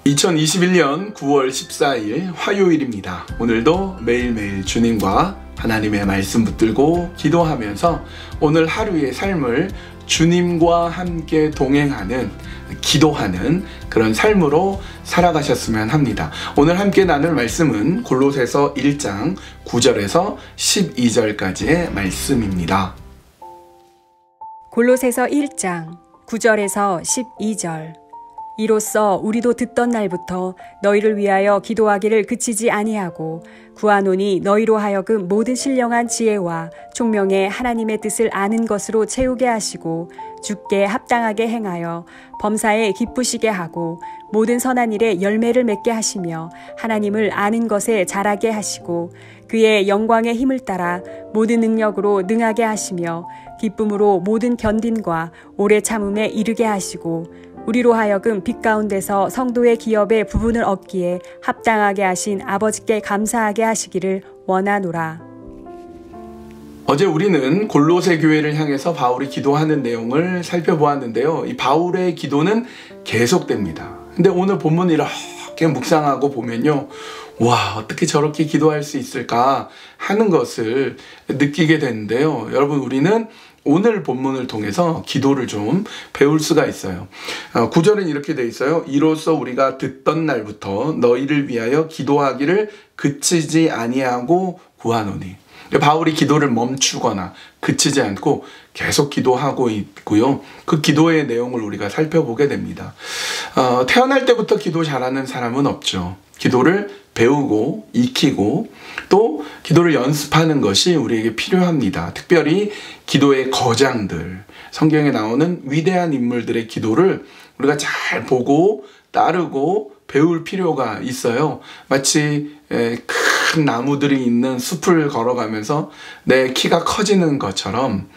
2021년 9월 14일 화요일입니다. 오늘도 매일매일 주님과 하나님의 말씀 붙들고 기도하면서 오늘 하루의 삶을 주님과 함께 동행하는, 기도하는 그런 삶으로 살아가셨으면 합니다. 오늘 함께 나눌 말씀은 골로새서 1장 9절에서 12절까지의 말씀입니다. 골로새서 1장 9절에서 12절. 이로써 우리도 듣던 날부터 너희를 위하여 기도하기를 그치지 아니하고 구하노니 너희로 하여금 모든 신령한 지혜와 총명의 하나님의 뜻을 아는 것으로 채우게 하시고 주께 합당하게 행하여 범사에 기쁘시게 하고 모든 선한 일에 열매를 맺게 하시며 하나님을 아는 것에 자라게 하시고 그의 영광의 힘을 따라 모든 능력으로 능하게 하시며 기쁨으로 모든 견딘과 오래 참음에 이르게 하시고 우리로 하여금 빛 가운데서 성도의 기업의 부분을 얻기에 합당하게 하신 아버지께 감사하게 하시기를 원하노라. 어제 우리는 골로새 교회를 향해서 바울이 기도하는 내용을 살펴보았는데요. 이 바울의 기도는 계속됩니다. 근데 오늘 본문을 이렇게 묵상하고 보면요. 와, 어떻게 저렇게 기도할 수 있을까 하는 것을 느끼게 되는데요. 여러분, 우리는 오늘 본문을 통해서 기도를 좀 배울 수가 있어요. 9절은 이렇게 돼 있어요. 이로써 우리가 듣던 날부터 너희를 위하여 기도하기를 그치지 아니하고 구하노니. 바울이 기도를 멈추거나 그치지 않고 계속 기도하고 있고요. 그 기도의 내용을 우리가 살펴보게 됩니다. 태어날 때부터 기도 잘하는 사람은 없죠. 기도를 배우고 익히고 또 기도를 연습하는 것이 우리에게 필요합니다. 특별히 기도의 거장들, 성경에 나오는 위대한 인물들의 기도를 우리가 잘 보고 따르고 배울 필요가 있어요. 마치 큰 나무들이 있는 숲을 걸어가면서 내 키가 커지는 것처럼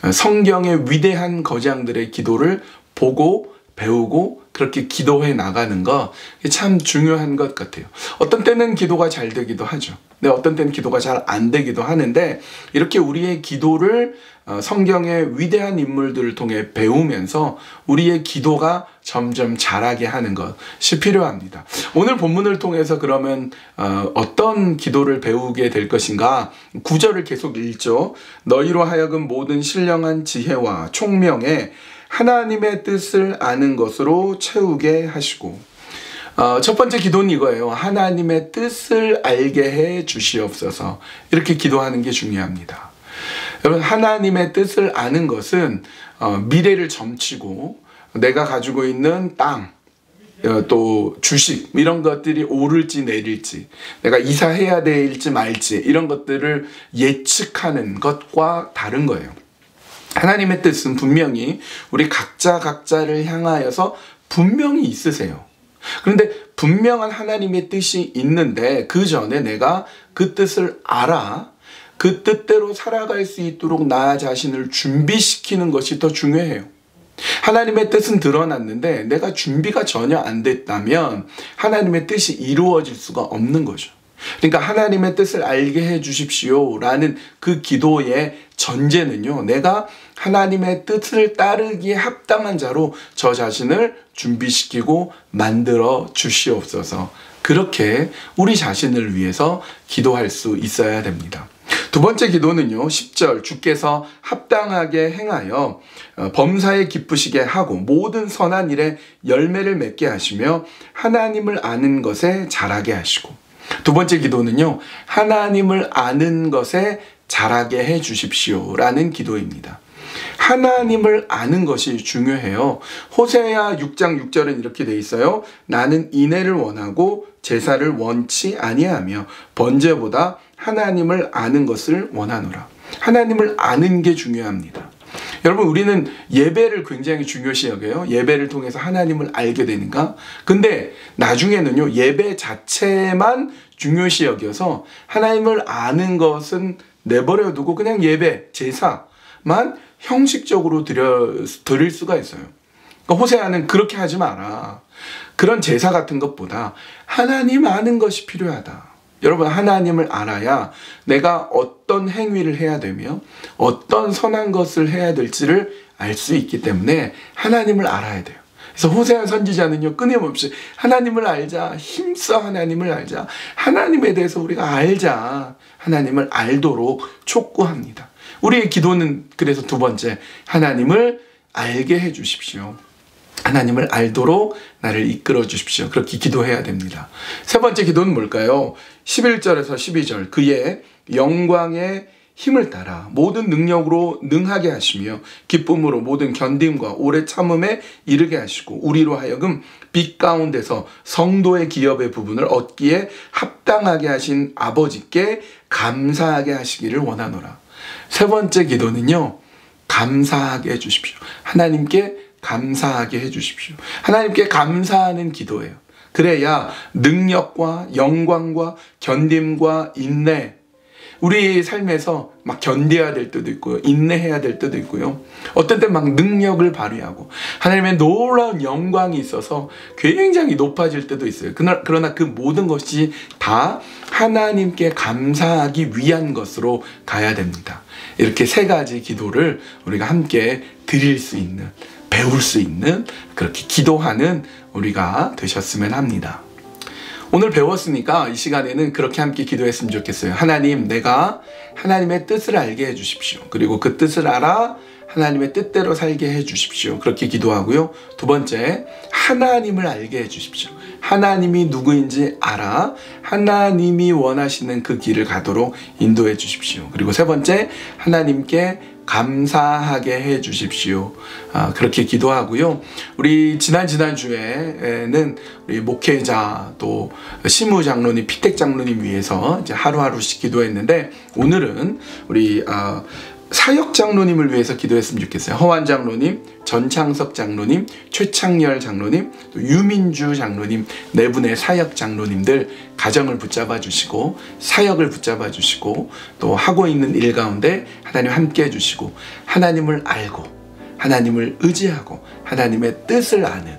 성경의 위대한 거장들의 기도를 보고 배우고 그렇게 기도해 나가는 거 참 중요한 것 같아요. 어떤 때는 기도가 잘 되기도 하죠. 근데 어떤 때는 기도가 잘 안 되기도 하는데 이렇게 우리의 기도를 성경의 위대한 인물들을 통해 배우면서 우리의 기도가 점점 자라게 하는 것이 필요합니다. 오늘 본문을 통해서 그러면 어떤 기도를 배우게 될 것인가? 9절을 계속 읽죠. 너희로 하여금 모든 신령한 지혜와 총명에 하나님의 뜻을 아는 것으로 채우게 하시고, 첫 번째 기도는 이거예요. 하나님의 뜻을 알게 해 주시옵소서. 이렇게 기도하는 게 중요합니다. 여러분, 하나님의 뜻을 아는 것은 미래를 점치고 내가 가지고 있는 땅, 또 주식 이런 것들이 오를지 내릴지, 내가 이사해야 될지 말지 이런 것들을 예측하는 것과 다른 거예요. 하나님의 뜻은 분명히 우리 각자를 향하여서 분명히 있으세요. 그런데 분명한 하나님의 뜻이 있는데 그 전에 내가 그 뜻을 알아 그 뜻대로 살아갈 수 있도록 나 자신을 준비시키는 것이 더 중요해요. 하나님의 뜻은 드러났는데 내가 준비가 전혀 안 됐다면 하나님의 뜻이 이루어질 수가 없는 거죠. 그러니까 하나님의 뜻을 알게 해 주십시오 라는 그 기도의 전제는요, 내가 하나님의 뜻을 따르기에 합당한 자로 저 자신을 준비시키고 만들어 주시옵소서. 그렇게 우리 자신을 위해서 기도할 수 있어야 됩니다. 두 번째 기도는요, 10절 주께서 합당하게 행하여 범사에 기쁘시게 하고 모든 선한 일에 열매를 맺게 하시며 하나님을 아는 것에 자라게 하시고. 두 번째 기도는요, 하나님을 아는 것에 자라게 해 주십시오 라는 기도입니다. 하나님을 아는 것이 중요해요. 호세아 6장 6절은 이렇게 돼 있어요. 나는 인애를 원하고 제사를 원치 아니하며 번제보다 하나님을 아는 것을 원하노라. 하나님을 아는 게 중요합니다. 여러분, 우리는 예배를 굉장히 중요시 여겨요. 예배를 통해서 하나님을 알게 되는가? 근데 나중에는요, 예배 자체만 중요시 여겨서 하나님을 아는 것은 내버려 두고 그냥 예배, 제사만 형식적으로 드릴 수가 있어요. 그러니까 호세아는 그렇게 하지 마라. 그런 제사 같은 것보다 하나님 아는 것이 필요하다. 여러분, 하나님을 알아야 내가 어떤 행위를 해야 되며 어떤 선한 것을 해야 될지를 알 수 있기 때문에 하나님을 알아야 돼요. 그래서 호세아 선지자는요, 끊임없이 하나님을 알자, 힘써 하나님을 알자, 하나님에 대해서 우리가 알자, 하나님을 알도록 촉구합니다. 우리의 기도는 그래서 두 번째, 하나님을 알게 해 주십시오. 하나님을 알도록 나를 이끌어 주십시오. 그렇게 기도해야 됩니다. 세 번째 기도는 뭘까요? 11절에서 12절, 그의 영광의 힘을 따라 모든 능력으로 능하게 하시며 기쁨으로 모든 견딤과 오래 참음에 이르게 하시고 우리로 하여금 빛 가운데서 성도의 기업의 부분을 얻기에 합당하게 하신 아버지께 감사하게 하시기를 원하노라. 세 번째 기도는요, 감사하게 해주십시오. 하나님께 감사하게 해주십시오. 하나님께 감사하는 기도예요. 그래야 능력과 영광과 견딤과 인내, 우리 삶에서 막 견뎌야 될 때도 있고요, 인내해야 될 때도 있고요, 어떤 때 막 능력을 발휘하고 하나님의 놀라운 영광이 있어서 굉장히 높아질 때도 있어요. 그러나 그 모든 것이 다 하나님께 감사하기 위한 것으로 가야 됩니다. 이렇게 세 가지 기도를 우리가 함께 드릴 수 있는, 배울 수 있는, 그렇게 기도하는 우리가 되셨으면 합니다. 오늘 배웠으니까 이 시간에는 그렇게 함께 기도했으면 좋겠어요. 하나님, 내가 하나님의 뜻을 알게 해주십시오. 그리고 그 뜻을 알아 하나님의 뜻대로 살게 해주십시오. 그렇게 기도하고요. 두 번째, 하나님을 알게 해주십시오. 하나님이 누구인지 알아 하나님이 원하시는 그 길을 가도록 인도해 주십시오. 그리고 세 번째, 하나님께 감사하게 해 주십시오. 그렇게 기도하고요. 우리 지난주에는 우리 목회자 또 시무 장로님, 피택 장로님 위해서 이제 하루하루씩 기도했는데, 오늘은 우리 사역 장로님을 위해서 기도했으면 좋겠어요. 허완 장로님, 전창석 장로님, 최창열 장로님, 또 유민주 장로님, 네 분의 사역 장로님들 가정을 붙잡아 주시고 사역을 붙잡아 주시고 또 하고 있는 일 가운데 하나님 함께 해주시고 하나님을 알고 하나님을 의지하고 하나님의 뜻을 아는,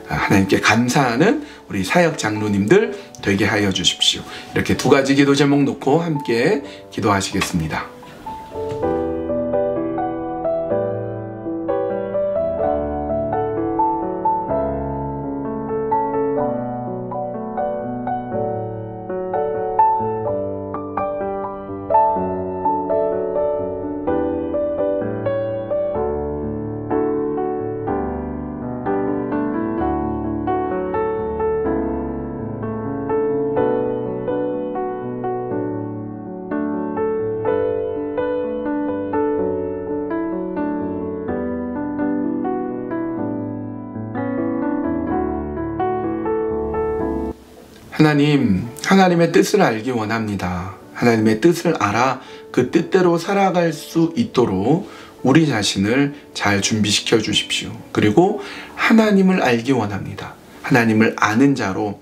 하나님께 감사하는 우리 사역 장로님들 되게 하여 주십시오. 이렇게 두 가지 기도 제목 놓고 함께 기도하시겠습니다. 하나님, 하나님의 뜻을 알기 원합니다. 하나님의 뜻을 알아 그 뜻대로 살아갈 수 있도록 우리 자신을 잘 준비시켜 주십시오. 그리고 하나님을 알기 원합니다. 하나님을 아는 자로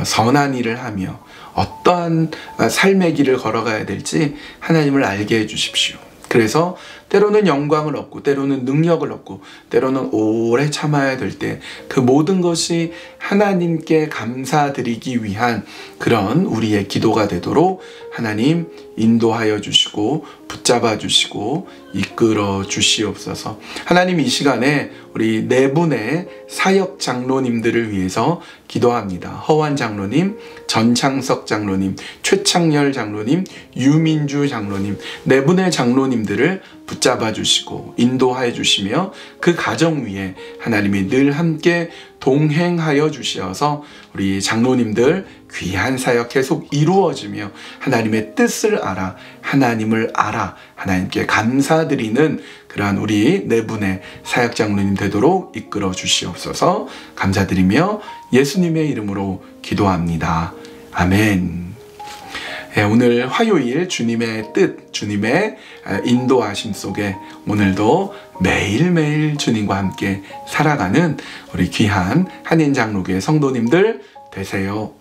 선한 일을 하며 어떠한 삶의 길을 걸어가야 될지 하나님을 알게 해 주십시오. 그래서 때로는 영광을 얻고 때로는 능력을 얻고 때로는 오래 참아야 될 때 그 모든 것이 하나님께 감사드리기 위한 그런 우리의 기도가 되도록 하나님 인도하여 주시고 붙잡아 주시고 이끌어 주시옵소서. 하나님, 이 시간에 우리 네 분의 사역 장로님들을 위해서 기도합니다. 허완 장로님, 전창석 장로님, 최창열 장로님, 유민주 장로님, 네 분의 장로님들을 붙잡아 주시고 인도하여 주시며 그 가정 위에 하나님이 늘 함께 동행하여 주시어서 우리 장로님들 귀한 사역 계속 이루어지며 하나님의 뜻을 알아 하나님을 알아 하나님께 감사드리는 그러한 우리 네 분의 사역 장로님 되도록 이끌어 주시옵소서. 감사드리며 예수님의 이름으로 기도합니다. 아멘. 오늘 화요일 주님의 뜻, 주님의 인도하심 속에 오늘도 매일매일 주님과 함께 살아가는 우리 귀한 한인장로교회 성도님들 되세요.